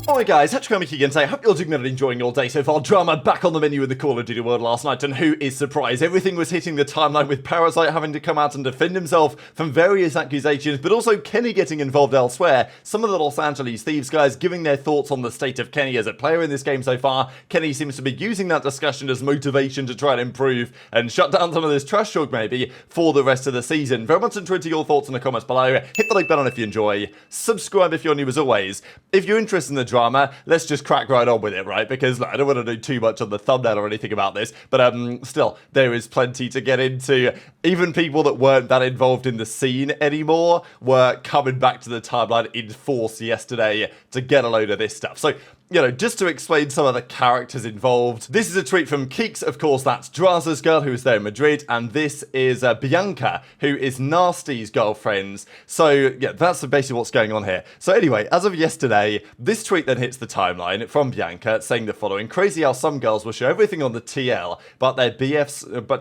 Alright guys, Hatchcomic again today. Hope you're doing good and enjoying your day so far. Drama back on the menu in the Call of Duty world last night, and who is surprised? Everything was hitting the timeline with Parasite having to come out and defend himself from various accusations, but also Kenny getting involved elsewhere. Some of the Los Angeles Thieves guys giving their thoughts on the state of Kenny as a player in this game so far. Kenny seems to be using that discussion as motivation to try and improve and shut down some of this trash talk maybe for the rest of the season. Very much enjoyed your thoughts in the comments below. Hit the like button if you enjoy. Subscribe if you're new as always. If you're interested in the drama, let's just crack right on with it, right? Because look, I don't want to do too much on the thumbnail or anything about this, but still, there is plenty to get into. Even people that weren't that involved in the scene anymore were coming back to the timeline in force yesterday to get a load of this stuff. So, you know, just to explain some of the characters involved, this is a tweet from Keeks, of course, that's Drazah's girl who is there in Madrid, and this is Bianca, who is Nastie's girlfriend. So, yeah, that's basically what's going on here. So anyway, as of yesterday, this tweet then hits the timeline from Bianca saying the following: crazy how some girls will show everything on the TL, but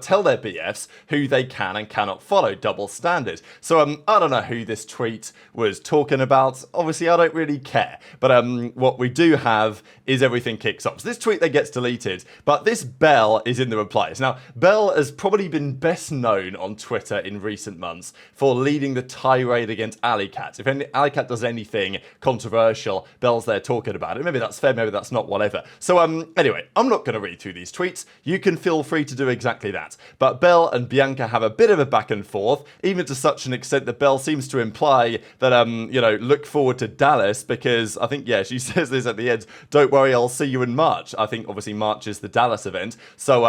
tell their BFs who they can and cannot follow. Double standard. So, I don't know who this tweet was talking about. Obviously, I don't really care. But what we do have is everything kicks off. So this tweet then gets deleted, but this Belle is in the replies. Now, Belle has probably been best known on Twitter in recent months for leading the tirade against Alleycat. If Alleycat does anything controversial, Belle's there talking about it. Maybe that's fair, maybe that's not, whatever. So anyway, I'm not going to read through these tweets. You can feel free to do exactly that. But Belle and Bianca have a bit of a back and forth, even to such an extent that Belle seems to imply that, you know, look forward to Dallas, because I think, yeah, she says this at the end: don't worry, I'll see you in March. I think obviously March is the Dallas event. So,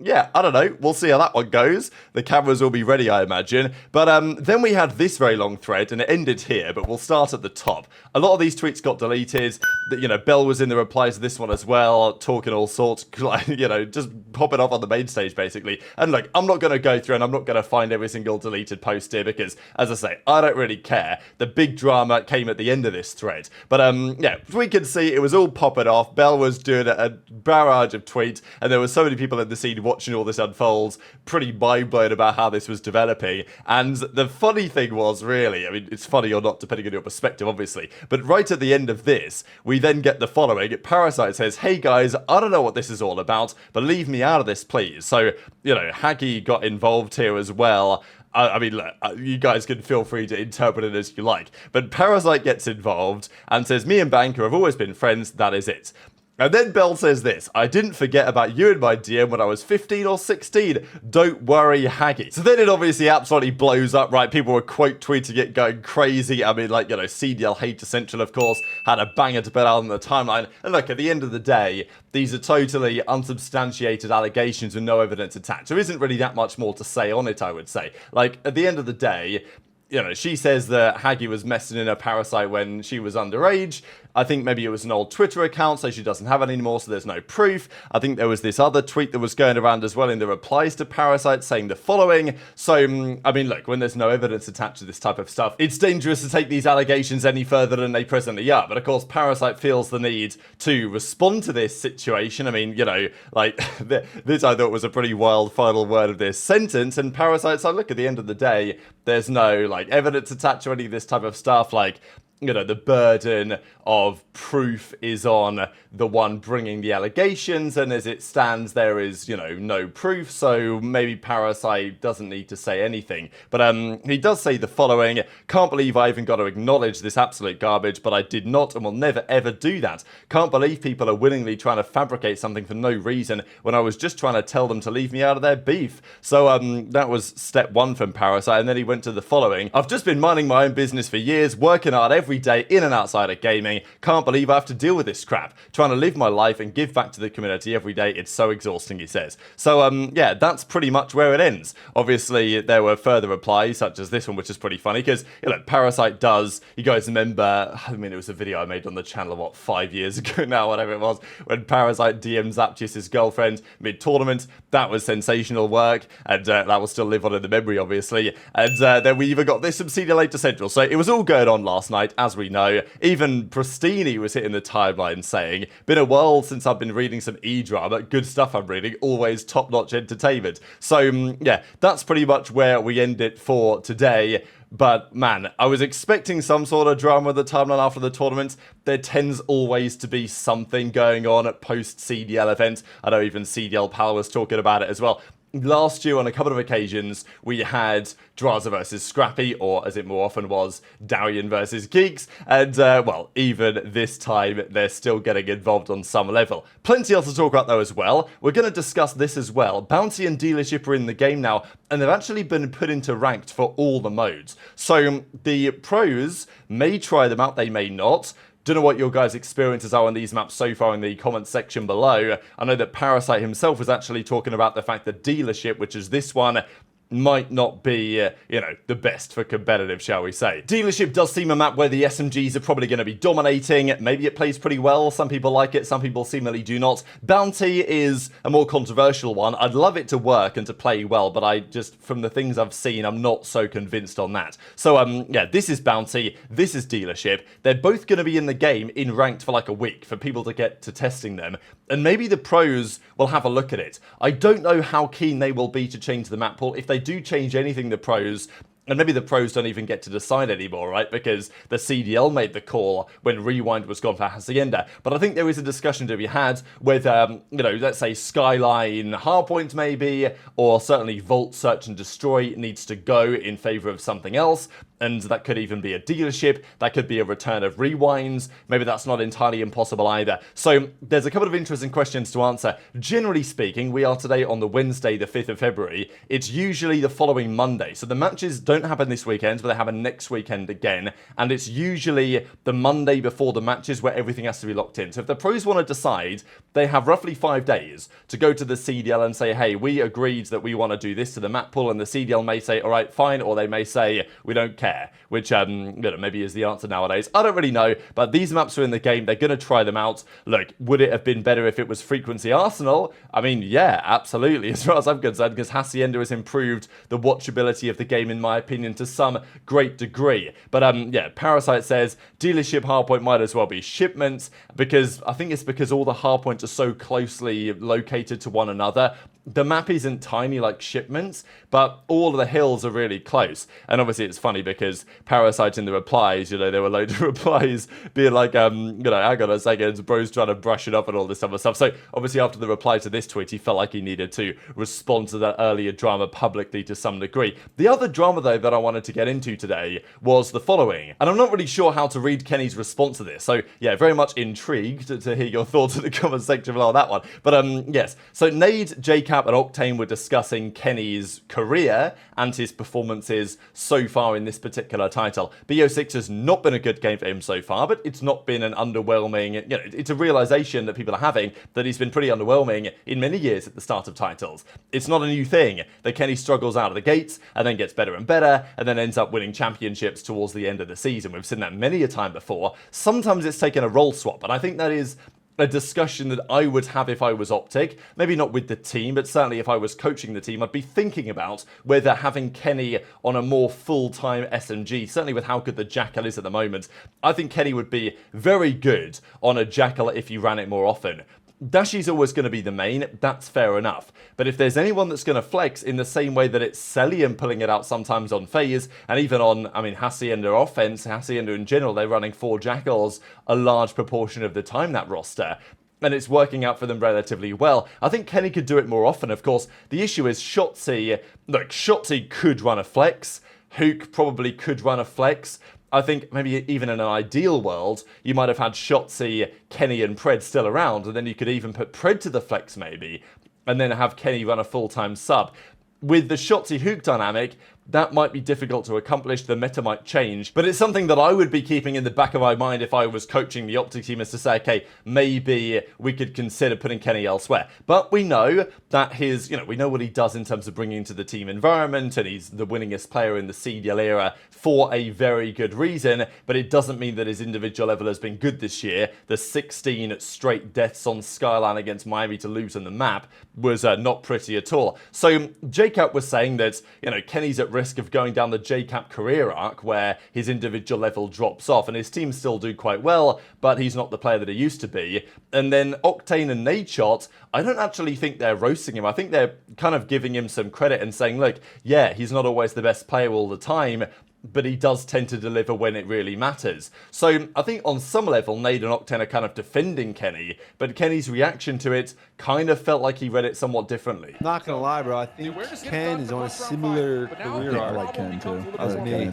yeah, I don't know. We'll see how that one goes. The cameras will be ready, I imagine. But then we had this very long thread, and it ended here, but we'll start at the top. A lot of these tweets got deleted. You know, Belle was in the replies to this one as well, talking all sorts, you know, just popping off on the main stage, basically. And look, I'm not going to go through and I'm not going to find every single deleted post here because, as I say, I don't really care. The big drama came at the end of this thread. But, yeah, we can see it was all popping off. Belle was doing a barrage of tweets, and there were so many people in the scene watching all this unfold, pretty mind-blown about how this was developing. And the funny thing was, really, I mean, it's funny or not, depending on your perspective, obviously, but right at the end of this, we then get the following. Parasite says, hey guys, I don't know what this is all about, but leave me out of this, please. So, you know, Haggy got involved here as well. I mean, look, you guys can feel free to interpret it as you like. But Parasite gets involved and says, me and Banker have always been friends, that is it. And then Belle says this: I didn't forget about you in my DM when I was 15 or 16. Don't worry, Haggy. So then it obviously absolutely blows up, right? People were quote tweeting it, going crazy. I mean, like, you know, CDL Hater Central, of course, had a banger to put out on the timeline. And look, at the end of the day, these are totally unsubstantiated allegations with no evidence attached. There isn't really that much more to say on it, I would say. Like, at the end of the day, you know, she says that Haggy was messing in a Parasite when she was underage. I think maybe it was an old Twitter account, so she doesn't have it anymore, so there's no proof. I think there was this other tweet that was going around as well in the replies to Parasite saying the following. So, I mean, look, when there's no evidence attached to this type of stuff, it's dangerous to take these allegations any further than they presently are. But of course, Parasite feels the need to respond to this situation. I mean, you know, like, this I thought was a pretty wild final word of this sentence. And Parasite's like, look, at the end of the day, there's no, like, evidence attached to any of this type of stuff. Like, you know, the burden of proof is on the one bringing the allegations, and as it stands, there is, you know, no proof, so maybe Parasite doesn't need to say anything. But he does say the following: can't believe I even got to acknowledge this absolute garbage, but I did not and will never ever do that. Can't believe people are willingly trying to fabricate something for no reason when I was just trying to tell them to leave me out of their beef. So that was step one from Parasite, and then he went to the following: I've just been minding my own business for years, working hard every day in and outside of gaming. Can't believe I have to deal with this crap. Trying to live my life and give back to the community every day. It's so exhausting, he says. So, yeah, that's pretty much where it ends. Obviously, there were further replies, such as this one, which is pretty funny, because, you know, Parasite does, you guys remember, I mean, it was a video I made on the channel, what, 5 years ago now, whatever it was, when Parasite DMs Zaptius' girlfriend mid-tournament. That was sensational work, and that will still live on in the memory, obviously. And then we even got this from CDL Central. So it was all going on last night, as we know. Even Priestahh was hitting the timeline saying, been a while since I've been reading some eDRAMA, good stuff I'm reading, always top-notch entertainment. So, yeah, that's pretty much where we end it for today. But man, I was expecting some sort of drama at the timeline after the tournament. There tends always to be something going on at post-CDL events. I know even CDL Pal was talking about it as well. Last year, on a couple of occasions, we had Drazah versus Scrappy, or as it more often was, Darian versus Geeks, and, well, even this time, they're still getting involved on some level. Plenty else to talk about, though, as well. We're going to discuss this as well. Bounty and Dealership are in the game now, and they've actually been put into ranked for all the modes. So, the pros may try them out, they may not. Don't know what your guys' experiences are on these maps so far in the comments section below. I know that Parasite himself was actually talking about the fact that Dealership, which is this one, might not be, you know, the best for competitive, shall we say. Dealership does seem a map where the SMGs are probably going to be dominating. Maybe it plays pretty well. Some people like it. Some people seemingly do not. Bounty is a more controversial one. I'd love it to work and to play well, but I just, from the things I've seen, I'm not so convinced on that. So, yeah, this is Bounty. This is Dealership. They're both going to be in the game in ranked for like a week for people to get to testing them. And maybe the pros will have a look at it. I don't know how keen they will be to change the map pool. If they do change anything, the pros, and maybe the pros don't even get to decide anymore, right? Because the CDL made the call when Rewind was gone for Hacienda. But I think there is a discussion to be had with, you know, let's say Skyline Hardpoint maybe, or certainly Vault Search and Destroy needs to go in favor of something else. And that could even be a Dealership. That could be a return of Rewinds. Maybe that's not entirely impossible either. So there's a couple of interesting questions to answer. Generally speaking, we are today on the Wednesday, the 5th of February. It's usually the following Monday. So the matches don't happen this weekend, but they happen next weekend again. And it's usually the Monday before the matches where everything has to be locked in. So if the pros want to decide, they have roughly 5 days to go to the CDL and say, hey, we agreed that we want to do this to the map pool. And the CDL may say, all right, fine. Or they may say, we don't care. Which, you know, maybe is the answer nowadays. I don't really know, but these maps are in the game. They're going to try them out. Look, would it have been better if it was Frequency Arsenal? I mean, yeah, absolutely, as far as I'm concerned, because Hacienda has improved the watchability of the game, in my opinion, to some great degree. But, yeah, Parasite says Dealership Hardpoint might as well be Shipments, because I think it's because all the hardpoints are so closely located to one another. The map isn't tiny like Shipments, but all of the hills are really close. And obviously it's funny because Parasite in the replies, you know, there were loads of replies being like, you know, hang on a second, bro's trying to brush it up and all this other stuff. So obviously after the reply to this tweet, he felt like he needed to respond to that earlier drama publicly to some degree. The other drama, though, that I wanted to get into today was the following. And I'm not really sure how to read Kenny's response to this. So, yeah, very much intrigued to hear your thoughts in the comment section below that one. But, yes. So, Nade, JCap, and Octane were discussing Kenny's career and his performances so far in this particular title. BO6 has not been a good game for him so far, but it's not been an underwhelming, you know, it's a realization that people are having that he's been pretty underwhelming in many years at the start of titles. It's not a new thing that Kenny struggles out of the gates and then gets better and better and then ends up winning championships towards the end of the season. We've seen that many a time before. Sometimes it's taken a role swap, and I think that is a discussion that I would have if I was OpTic. Maybe not with the team, but certainly if I was coaching the team, I'd be thinking about whether having Kenny on a more full-time SMG, certainly with how good the Jackal is at the moment, I think Kenny would be very good on a Jackal if you ran it more often. Dashy's always going to be the main, that's fair enough. But if there's anyone that's going to flex in the same way that it's Cellium pulling it out sometimes on FaZe, and even on, I mean, Hacienda offense, Hacienda in general, they're running 4 Jackals a large proportion of the time, that roster. And it's working out for them relatively well. I think Kenny could do it more often, of course. The issue is Shotzzy. Look, Shotzzy could run a flex. Huke probably could run a flex. I think maybe even in an ideal world, you might have had Shotzzy, Kenny, and Pred still around, and then you could even put Pred to the flex maybe, and then have Kenny run a full-time sub. With the Shotzzy-Huke dynamic, that might be difficult to accomplish, the meta might change, but it's something that I would be keeping in the back of my mind if I was coaching the OpTic team, is to say, okay, maybe we could consider putting Kenny elsewhere. But we know that his, you know, we know what he does in terms of bringing into the team environment, and he's the winningest player in the CDL era for a very good reason, but it doesn't mean that his individual level has been good this year. The 16 straight deaths on Skyline against Miami to lose on the map was not pretty at all. So JCap was saying that, you know, Kenny's at risk of going down the JCap career arc where his individual level drops off, and his team still do quite well, but he's not the player that he used to be. And then Octane and Nadeshot, I don't actually think they're roasting him. I think they're kind of giving him some credit and saying, look, yeah, he's not always the best player all the time, but he does tend to deliver when it really matters. So I think on some level, Nade and Octane are kind of defending Kenny, but Kenny's reaction to it kind of felt like he read it somewhat differently. Not gonna lie, bro. I think Ken is on a similar career arc. I like Ken too. As me.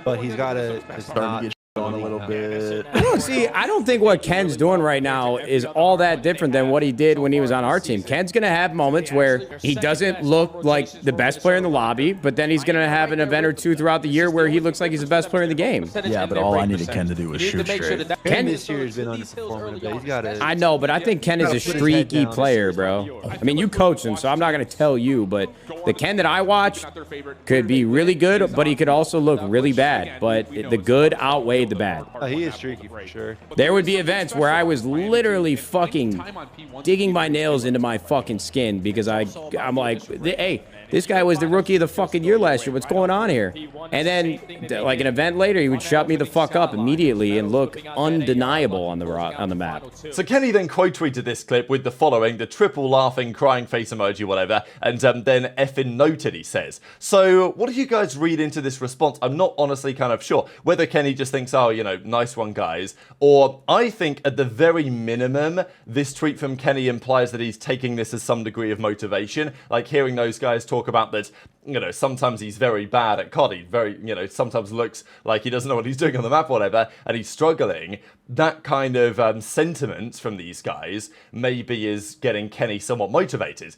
But he's got to starting to get on a little bit. See, I don't think what Ken's doing right now is all that different than what he did when he was on our team. Ken's going to have moments where he doesn't look like the best player in the lobby, but then he's going to have an event or two throughout the year where he looks like he's the best player in the game. Yeah, but all I needed Ken to do was shoot straight. Ken this year has been underperforming a bit. He's got to... I know, but I think Ken is a streaky player, bro. I mean, you coach him, so I'm not going to tell you, but the Ken that I watched could be really good, but he could also look really bad. But the good outweighed the bad. He is streaky for sure. There would be events where I was literally fucking digging my nails into my fucking skin because I'm like, hey, this guy was the rookie of the fucking year last year. What's going on here? And then, like an event later, he would shut me the fuck up immediately and look undeniable on the map. So Kenny then quote tweeted this clip with the following, the triple laughing, crying face emoji, whatever, and then effing noted, he says. So what do you guys read into this response? I'm not honestly kind of sure whether Kenny just thinks, oh, you know, nice one, guys, or I think at the very minimum, this tweet from Kenny implies that he's taking this as some degree of motivation, like hearing those guys talk about that, you know, sometimes he's very bad at COD, very, you know, sometimes looks like he doesn't know what he's doing on the map or whatever, and he's struggling. That kind of sentiment from these guys maybe is getting Kenny somewhat motivated.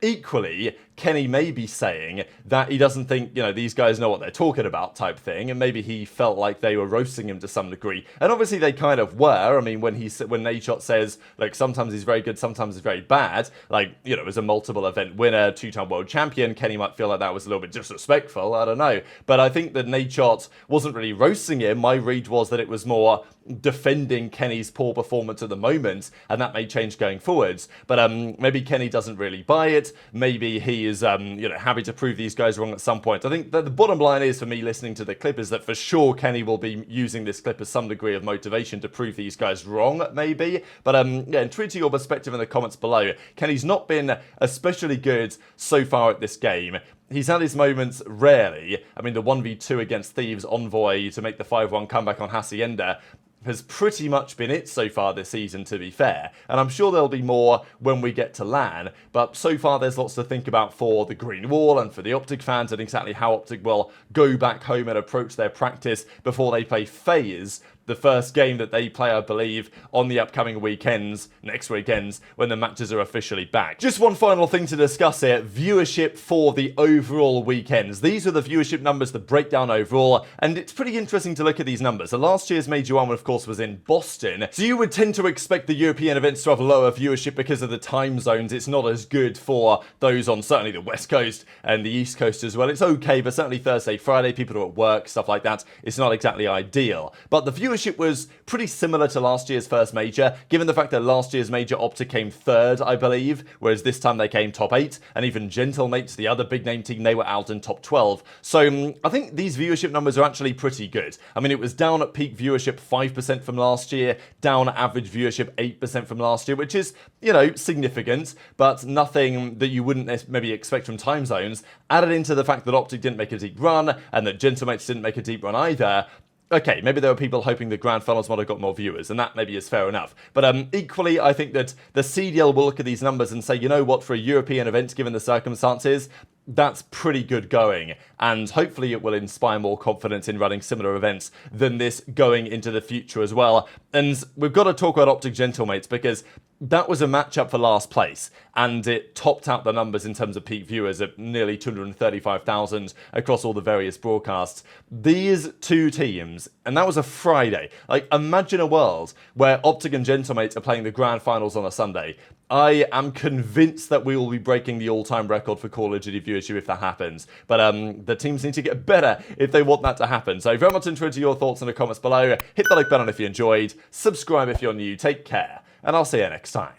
Equally, Kenny may be saying that he doesn't think, you know, these guys know what they're talking about type thing, and maybe he felt like they were roasting him to some degree. And obviously they kind of were. I mean, when Nadeshot says, like, sometimes he's very good, sometimes he's very bad, like, you know, as a multiple event winner, 2-time world champion, Kenny might feel like that was a little bit disrespectful, I don't know. But I think that Nadeshot wasn't really roasting him. My read was that it was more defending Kenny's poor performance at the moment, and that may change going forwards. But maybe Kenny doesn't really buy it. Maybe he is, you know, happy to prove these guys wrong at some point. I think that the bottom line is, for me listening to the clip, is that for sure Kenny will be using this clip as some degree of motivation to prove these guys wrong, maybe. But yeah, intrigued to your perspective in the comments below. Kenny's not been especially good so far at this game. He's had his moments rarely. I mean, the 1v2 against Thieves Envoy to make the 5-1 comeback on Hacienda has pretty much been it so far this season, to be fair. And I'm sure there'll be more when we get to LAN, but so far there's lots to think about for the Green Wall and for the OpTic fans, and exactly how OpTic will go back home and approach their practice before they play FaZe, the first game that they play, I believe, on the upcoming weekends, next weekends, when the matches are officially back. Just one final thing to discuss here, viewership for the overall weekends. These are the viewership numbers, the breakdown overall, and it's pretty interesting to look at these numbers. So last year's Major 1, of course, was in Boston, so you would tend to expect the European events to have lower viewership because of the time zones. It's not as good for those on certainly the West Coast and the East Coast as well. It's okay, but certainly Thursday, Friday, people are at work, stuff like that. It's not exactly ideal. But the viewership was pretty similar to last year's first major, given the fact that last year's major OpTic came 3rd, I believe, whereas this time they came top 8, and even Gentlemates, the other big name team, they were out in top 12. So I think these viewership numbers are actually pretty good. I mean, it was down at peak viewership 5% from last year, down at average viewership 8% from last year, which is, you know, significant, but nothing that you wouldn't maybe expect from time zones. Added into the fact that OpTic didn't make a deep run, and that Gentlemates didn't make a deep run either, okay, maybe there were people hoping the Grand Finals might have got more viewers, and that maybe is fair enough. But equally, I think that the CDL will look at these numbers and say, you know what, for a European event, given the circumstances, that's pretty good going, and hopefully it will inspire more confidence in running similar events than this going into the future as well. And we've got to talk about OpTic Gentlemates, because that was a matchup for last place, and it topped out the numbers in terms of peak viewers at nearly 235,000 across all the various broadcasts. These two teams, and that was a Friday. Like, imagine a world where OpTic and Gentlemates are playing the Grand Finals on a Sunday. I am convinced that we will be breaking the all-time record for Call of Duty viewership if that happens. But the teams need to get better if they want that to happen. So very much interested in your thoughts in the comments below. Hit the like button if you enjoyed. Subscribe if you're new. Take care. And I'll see you next time.